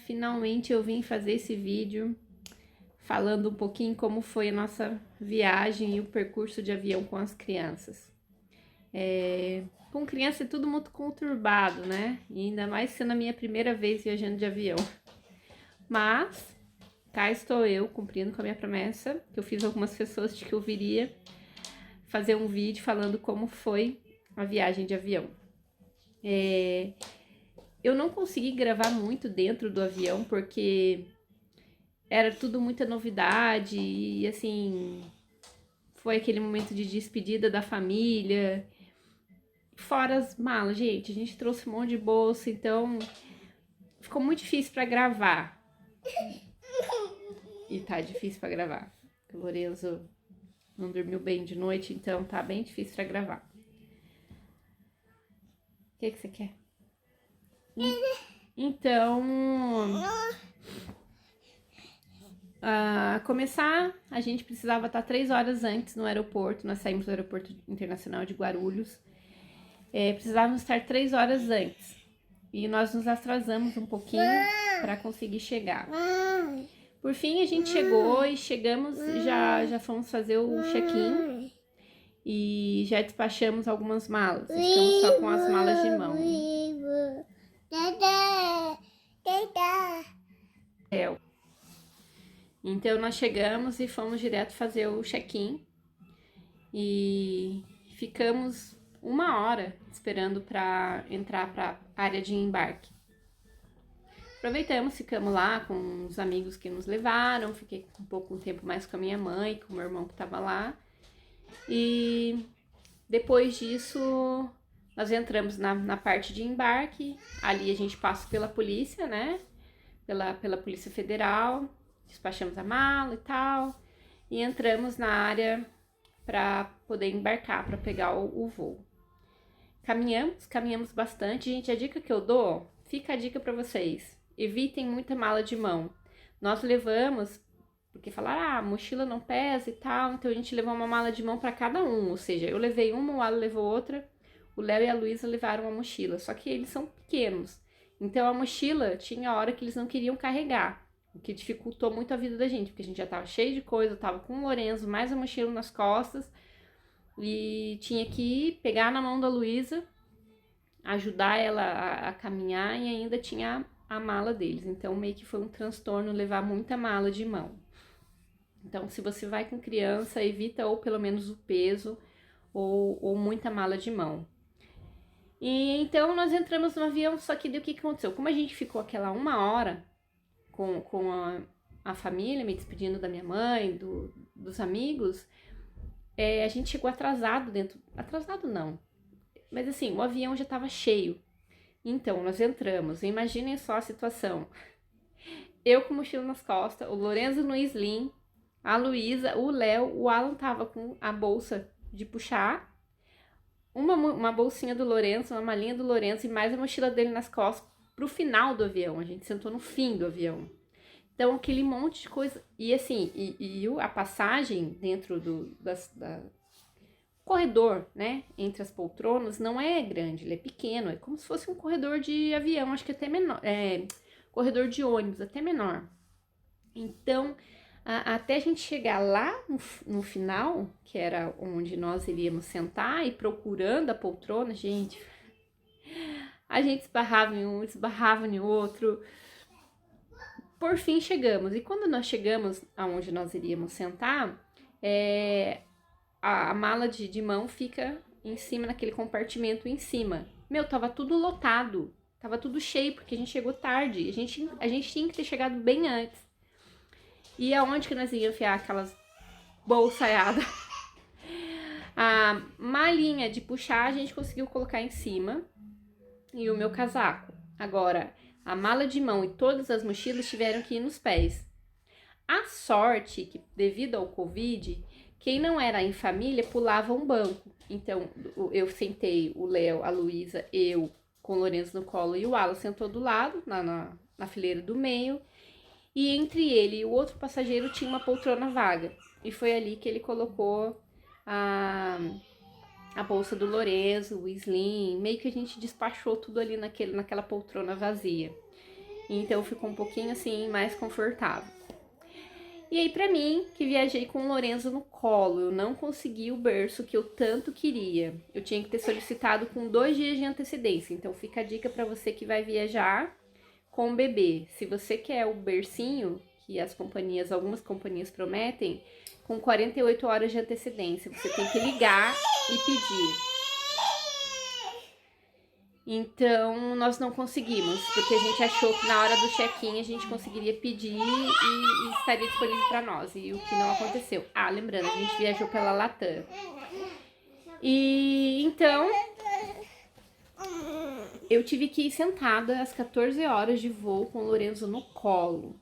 finalmente eu vim fazer esse vídeo falando um pouquinho como foi a nossa viagem e o percurso de avião com as crianças. Com criança é tudo muito conturbado, né? E ainda mais sendo a minha primeira vez viajando de avião. Mas cá estou eu cumprindo com a minha promessa, que eu fiz algumas pessoas de que eu viria fazer um vídeo falando como foi a viagem de avião. Eu não consegui gravar muito dentro do avião porque era tudo muita novidade e assim, foi aquele momento de despedida da família. Fora as malas, gente, a gente trouxe um monte de bolsa, então ficou muito difícil para gravar. E tá difícil para gravar. O Lorenzo não dormiu bem de noite, então tá bem difícil para gravar. O que você quer? Então, começar, a gente precisava estar 3 horas antes no aeroporto. Nós saímos do aeroporto internacional de Guarulhos. Precisávamos estar 3 horas antes. E nós nos atrasamos um pouquinho para conseguir chegar. Por fim, a gente chegou e chegamos, já fomos fazer o check-in. E já despachamos algumas malas. Ficamos só com as malas de mão. Então nós chegamos e fomos direto fazer o check-in. E ficamos 1 hora esperando para entrar para a área de embarque. Aproveitamos, ficamos lá com os amigos que nos levaram. Fiquei um tempo mais com a minha mãe, com o meu irmão que estava lá. E depois disso, nós entramos na parte de embarque. Ali a gente passa pela polícia, né? Pela Polícia Federal. Despachamos a mala e tal. E entramos na área para poder embarcar, para pegar o voo. Caminhamos bastante. Gente, a dica que eu dou, fica a dica para vocês. Evitem muita mala de mão. Nós levamos, porque falaram, a mochila não pesa e tal, então a gente levou uma mala de mão para cada um. Ou seja, eu levei uma, o Alan levou outra, o Léo e a Luísa levaram uma mochila. Só que eles são pequenos. Então a mochila tinha hora que eles não queriam carregar. O que dificultou muito a vida da gente, porque a gente já tava cheio de coisa, eu tava com o Lorenzo, mais a mochila nas costas, e tinha que pegar na mão da Luísa, ajudar ela a caminhar, e ainda tinha a mala deles. Então meio que foi um transtorno levar muita mala de mão. Então se você vai com criança, evita ou pelo menos o peso, ou muita mala de mão. E então nós entramos no avião, só que daí o que aconteceu? Como a gente ficou aquela 1 hora com a família, me despedindo da minha mãe, dos amigos, a gente chegou atrasado atrasado não, mas assim, o avião já estava cheio. Então, nós entramos, imaginem só a situação. Eu com mochila nas costas, o Lorenzo no slim, a Luísa, o Léo, o Alan tava com a bolsa de puxar, uma bolsinha do Lorenzo, uma malinha do Lorenzo e mais a mochila dele nas costas pro final do avião. A gente sentou no fim do avião. Então, aquele monte de coisa. E assim, a passagem dentro da corredor, né, entre as poltronas, não é grande, ele é pequeno. É como se fosse um corredor de avião, acho que até menor. Corredor de ônibus, até menor. Então, até a gente chegar lá no final, que era onde nós iríamos sentar e procurando a poltrona, gente, a gente esbarrava em um, esbarrava em outro. Por fim chegamos, e quando nós chegamos aonde nós iríamos sentar, a mala de mão fica em cima, naquele compartimento em cima. Meu, tava tudo lotado, tava tudo cheio, porque a gente chegou tarde, a gente tinha que ter chegado bem antes. E aonde que nós íamos enfiar aquelas bolsaiadas? A malinha de puxar a gente conseguiu colocar em cima, e o meu casaco. Agora, a mala de mão e todas as mochilas tiveram que ir nos pés. A sorte que, devido ao Covid, quem não era em família pulava um banco. Então, eu sentei, o Léo, a Luísa, eu com o Lorenzo no colo e o Alan sentou do lado, na fileira do meio. E entre ele e o outro passageiro tinha uma poltrona vaga. E foi ali que ele colocou a bolsa do Lorenzo, o slim, meio que a gente despachou tudo ali naquela poltrona vazia. Então ficou um pouquinho assim mais confortável. E aí pra mim, que viajei com o Lorenzo no colo, eu não consegui o berço que eu tanto queria. Eu tinha que ter solicitado com 2 dias de antecedência. Então fica a dica pra você que vai viajar com o bebê. Se você quer o bercinho, que algumas companhias prometem, com 48 horas de antecedência, você tem que ligar e pedir. Então, nós não conseguimos, porque a gente achou que na hora do check-in a gente conseguiria pedir e estaria disponível para nós, e o que não aconteceu. Ah, lembrando, a gente viajou pela Latam. E então, eu tive que ir sentada às 14 horas de voo com o Lorenzo no colo.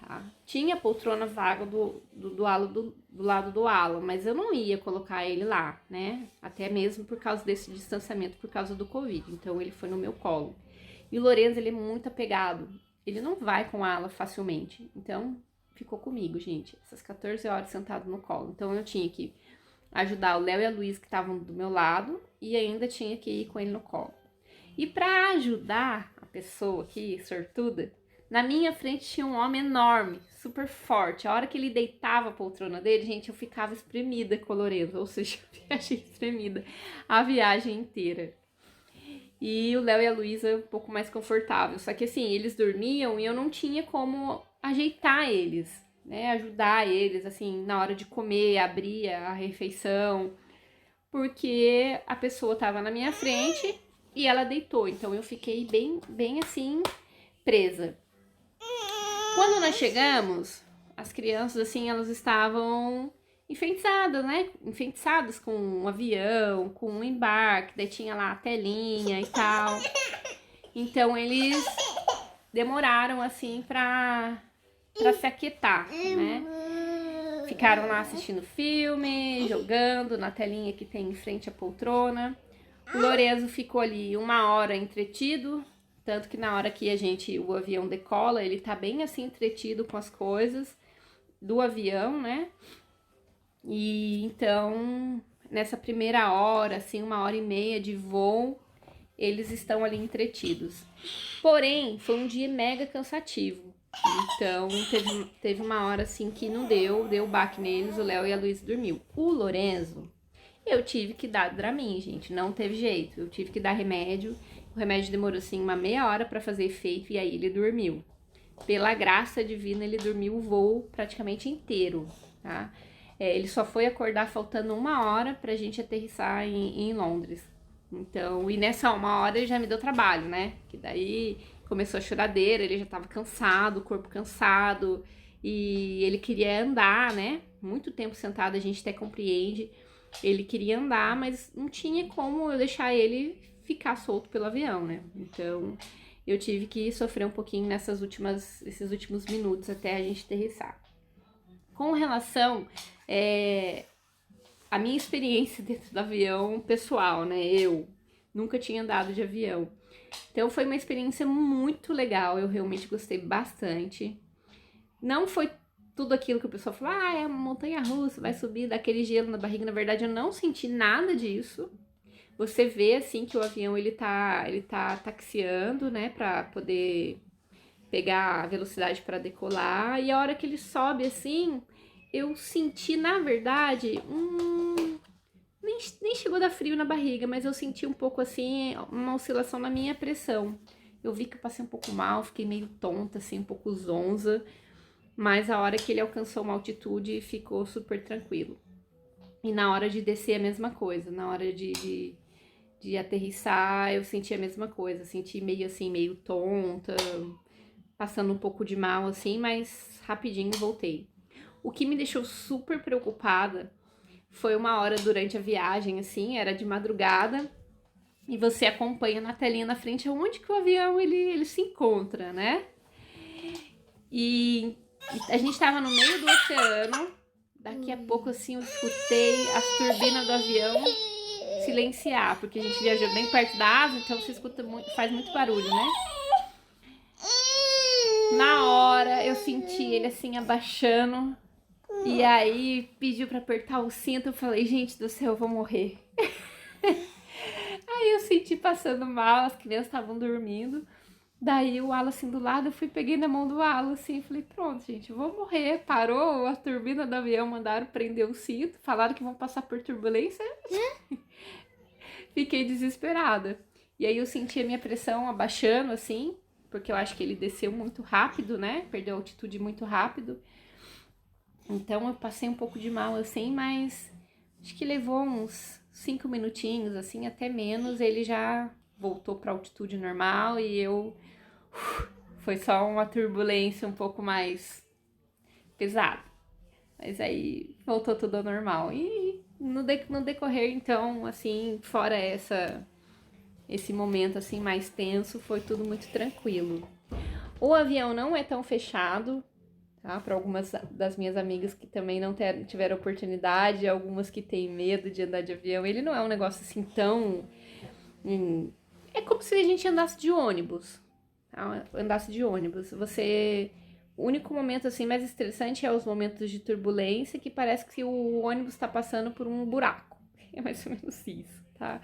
Tá? Tinha poltrona vaga do lado do Alan, mas eu não ia colocar ele lá, né? Até mesmo por causa desse distanciamento, por causa do Covid. Então ele foi no meu colo. E o Lorenzo, ele é muito apegado. Ele não vai com a Alan facilmente. Então ficou comigo, gente. Essas 14 horas sentado no colo. Então eu tinha que ajudar o Léo e a Luísa, que estavam do meu lado, e ainda tinha que ir com ele no colo. E para ajudar a pessoa aqui, sortuda, na minha frente tinha um homem enorme, super forte. A hora que ele deitava a poltrona dele, gente, eu ficava espremida com o Lorenzo. Ou seja, eu viajei espremida a viagem inteira. E o Léo e a Luísa um pouco mais confortável. Só que assim, eles dormiam e eu não tinha como ajeitar eles, né? Ajudar eles, assim, na hora de comer, abrir a refeição. Porque a pessoa tava na minha frente e ela deitou. Então eu fiquei bem assim, presa. Quando nós chegamos, as crianças, assim, elas estavam enfeitiçadas, né? Enfeitiçadas com um avião, com um embarque, daí tinha lá a telinha e tal. Então, eles demoraram, assim, pra se aquietar, né? Ficaram lá assistindo filme, jogando na telinha que tem em frente à poltrona. O Lorenzo ficou ali 1 hora entretido. Tanto que na hora que o avião decola, ele tá bem assim entretido com as coisas do avião, né? E então, nessa primeira hora, assim, 1 hora e meia de voo, eles estão ali entretidos. Porém, foi um dia mega cansativo. Então, teve 1 hora assim que não deu baque neles, o Léo e a Luísa dormiu. O Lorenzo, eu tive que dar Dramin, gente, não teve jeito. Eu tive que dar remédio. O remédio demorou, assim, 1 meia hora pra fazer efeito e aí ele dormiu. Pela graça divina, ele dormiu o voo praticamente inteiro, tá? Ele só foi acordar faltando 1 hora pra gente aterrissar em Londres. Então, e nessa 1 hora ele já me deu trabalho, né? Que daí começou a choradeira, ele já tava cansado, o corpo cansado. E ele queria andar, né? Muito tempo sentado, a gente até compreende. Ele queria andar, mas não tinha como eu deixar ele ficar solto pelo avião, né? Então, eu tive que sofrer um pouquinho esses últimos minutos até a gente aterrissar. Com relação à minha experiência dentro do avião pessoal, né? Eu nunca tinha andado de avião. Então, foi uma experiência muito legal, eu realmente gostei bastante. Não foi tudo aquilo que o pessoal falou, é uma montanha-russa, vai subir, daquele gelo na barriga. Na verdade, eu não senti nada disso. Você vê, assim, que o avião, ele tá taxiando, né, pra poder pegar a velocidade para decolar. E a hora que ele sobe, assim, eu senti, na verdade, nem chegou a dar frio na barriga, mas eu senti um pouco, assim, uma oscilação na minha pressão. Eu vi que eu passei um pouco mal, fiquei meio tonta, assim, um pouco zonza. Mas a hora que ele alcançou uma altitude, ficou super tranquilo. E na hora de descer, a mesma coisa. Na hora de aterrissar, eu senti a mesma coisa. Senti meio assim, meio tonta, passando um pouco de mal, assim, mas rapidinho voltei. O que me deixou super preocupada foi 1 hora durante a viagem, assim, era de madrugada. E você acompanha na telinha na frente onde que o avião ele se encontra, né? E a gente tava no meio do oceano. Daqui a pouco, assim, eu escutei as turbinas do avião silenciar, porque a gente viajou bem perto da asa, então você escuta muito, faz muito barulho, né? Na hora eu senti ele assim abaixando e aí pediu pra apertar o cinto. Eu falei, gente do céu, eu vou morrer. Aí eu senti passando mal, as crianças estavam dormindo. Daí o Alan assim do lado, eu fui, peguei na mão do Alan assim, falei, pronto, gente, vou morrer. Parou a turbina do avião, mandaram prender o cinto, falaram que vão passar por turbulência. Fiquei desesperada. E aí eu senti a minha pressão abaixando assim, porque eu acho que ele desceu muito rápido, né? Perdeu a altitude muito rápido. Então eu passei um pouco de mal assim, mas acho que levou uns 5 minutinhos, assim, até menos, ele já voltou para altitude normal e eu foi só uma turbulência um pouco mais pesada. Mas aí voltou tudo ao normal. E no decorrer, então, assim, fora esse momento assim mais tenso, foi tudo muito tranquilo. O avião não é tão fechado, tá? Para algumas das minhas amigas que também não tiveram oportunidade, algumas que têm medo de andar de avião, ele não é um negócio assim tão. É como se a gente andasse de ônibus. Tá? Andasse de ônibus. Você. O único momento assim mais estressante é os momentos de turbulência, que parece que o ônibus está passando por um buraco. É mais ou menos isso, tá?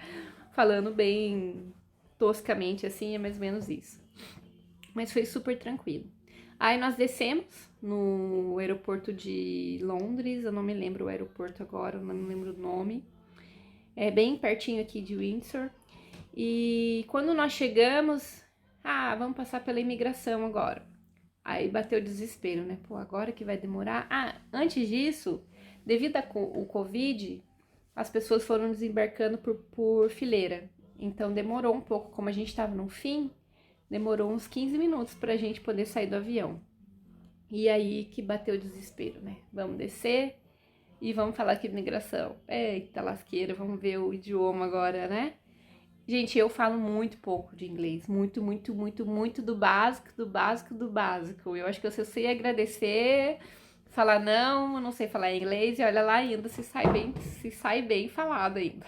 Falando bem toscamente assim, é mais ou menos isso. Mas foi super tranquilo. Aí nós descemos no aeroporto de Londres, eu não me lembro o aeroporto agora, eu não me lembro o nome. É bem pertinho aqui de Windsor. E quando nós chegamos, vamos passar pela imigração agora. Aí bateu o desespero, né? Pô, agora que vai demorar. Antes disso, devido ao Covid, as pessoas foram desembarcando por fileira. Então demorou um pouco, como a gente estava no fim, demorou uns 15 minutos pra gente poder sair do avião. E aí que bateu o desespero, né? Vamos descer e vamos falar aqui de imigração. Eita lasqueira, vamos ver o idioma agora, né? Gente, eu falo muito pouco de inglês. Muito, muito, muito, muito do básico, do básico, do básico. Eu acho que eu sei agradecer, falar não, eu não sei falar inglês e olha lá ainda se sai bem falado ainda.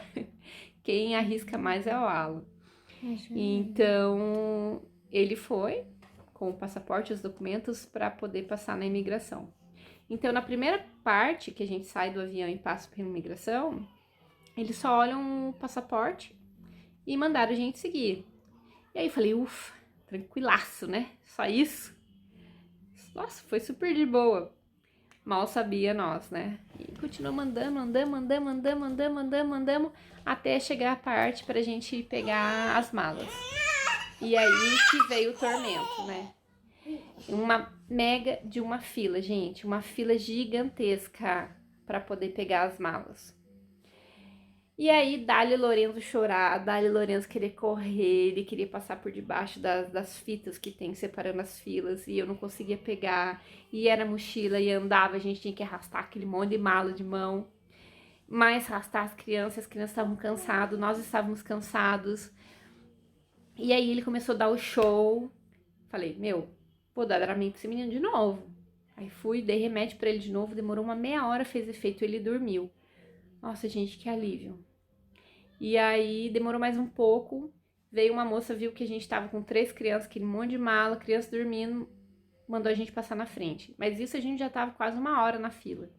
Quem arrisca mais é o Alan. Então, ele foi com o passaporte e os documentos para poder passar na imigração. Então, na primeira parte que a gente sai do avião e passa pela imigração, eles só olham o passaporte e mandaram a gente seguir. E aí eu falei, ufa, tranquilaço, né? Só isso? Nossa, foi super de boa. Mal sabia nós, né? E continuou mandamos, até chegar a parte pra gente pegar as malas. E aí que veio o tormento, né? Uma mega de uma fila, gente. Uma fila gigantesca para poder pegar as malas. E aí, Dali Lorenzo chorar, Dali Lorenzo querer correr, ele queria passar por debaixo das fitas que tem separando as filas, e eu não conseguia pegar, e era mochila, e andava, a gente tinha que arrastar aquele monte de mala de mão, mas arrastar as crianças estavam cansadas, nós estávamos cansados, e aí ele começou a dar o show, falei, meu, vou dar Dramin pra esse menino de novo, aí fui, dei remédio pra ele de novo, demorou uma meia hora, fez efeito, ele dormiu. Nossa, gente, que alívio. E aí demorou mais um pouco, veio uma moça, viu que a gente tava com 3 crianças, aquele monte de mala, criança dormindo, mandou a gente passar na frente. Mas isso a gente já tava quase uma hora na fila.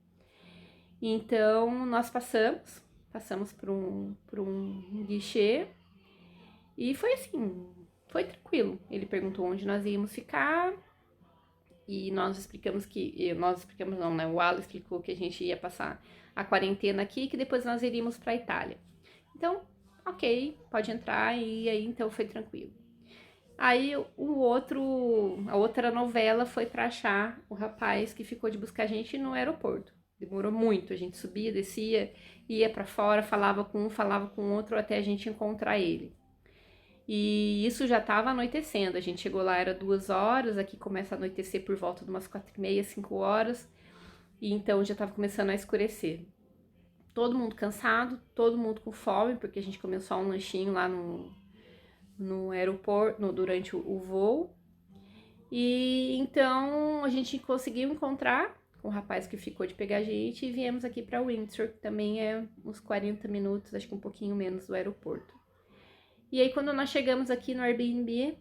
Então nós passamos por um guichê e foi assim, foi tranquilo. Ele perguntou onde nós íamos ficar e nós explicamos não, né? O Alan explicou que a gente ia passar a quarentena aqui e que depois nós iríamos para a Itália. Então, ok, pode entrar e aí então foi tranquilo. Aí a outra novela foi para achar o rapaz que ficou de buscar a gente no aeroporto. Demorou muito, a gente subia, descia, ia para fora, falava com um, falava com o outro até a gente encontrar ele. E isso já estava anoitecendo, a gente chegou lá, era 2 horas, aqui começa a anoitecer por volta de umas 4h30, 5 horas, e então já estava começando a escurecer. Todo mundo cansado, todo mundo com fome, porque a gente comeu só um lanchinho lá no aeroporto, durante o voo. E então a gente conseguiu encontrar com o rapaz que ficou de pegar a gente e viemos aqui para Windsor, que também é uns 40 minutos, acho que um pouquinho menos do aeroporto. E aí quando nós chegamos aqui no Airbnb,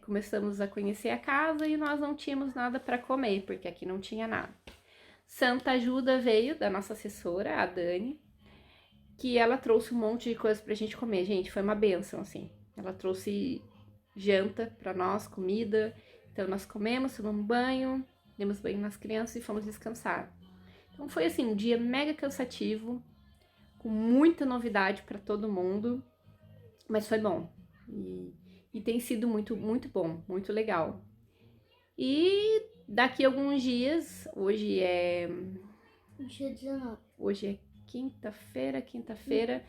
começamos a conhecer a casa e nós não tínhamos nada para comer, porque aqui não tinha nada. Santa ajuda veio da nossa assessora, a Dani, que ela trouxe um monte de coisa pra gente comer. Gente, foi uma benção, assim. Ela trouxe janta para nós, comida. Então nós comemos, tomamos banho, demos banho nas crianças e fomos descansar. Então foi assim, um dia mega cansativo, com muita novidade para todo mundo, mas foi bom. E tem sido muito, muito bom, muito legal. E daqui a alguns dias, hoje é Dia 19. Hoje é quinta-feira.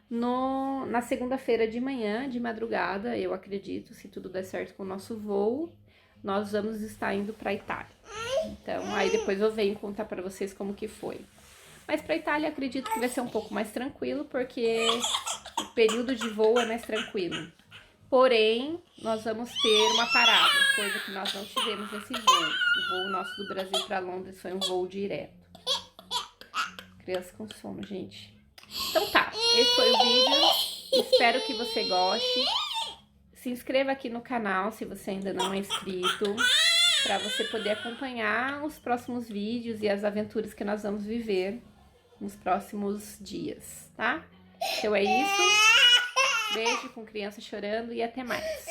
Na segunda-feira de manhã, de madrugada, eu acredito, se tudo der certo com o nosso voo, nós vamos estar indo para Itália. Então, aí depois eu venho contar para vocês como que foi. Mas para Itália, acredito que vai ser um pouco mais tranquilo, porque o período de voo é mais tranquilo. Porém, nós vamos ter uma parada, coisa que nós não tivemos nesse voo. O voo nosso do Brasil para Londres foi um voo direto. Criança com sono, gente. Então tá, esse foi o vídeo. Espero que você goste. Se inscreva aqui no canal se você ainda não é inscrito, para você poder acompanhar os próximos vídeos e as aventuras que nós vamos viver nos próximos dias, tá? Então é isso. Beijo com criança chorando e até mais.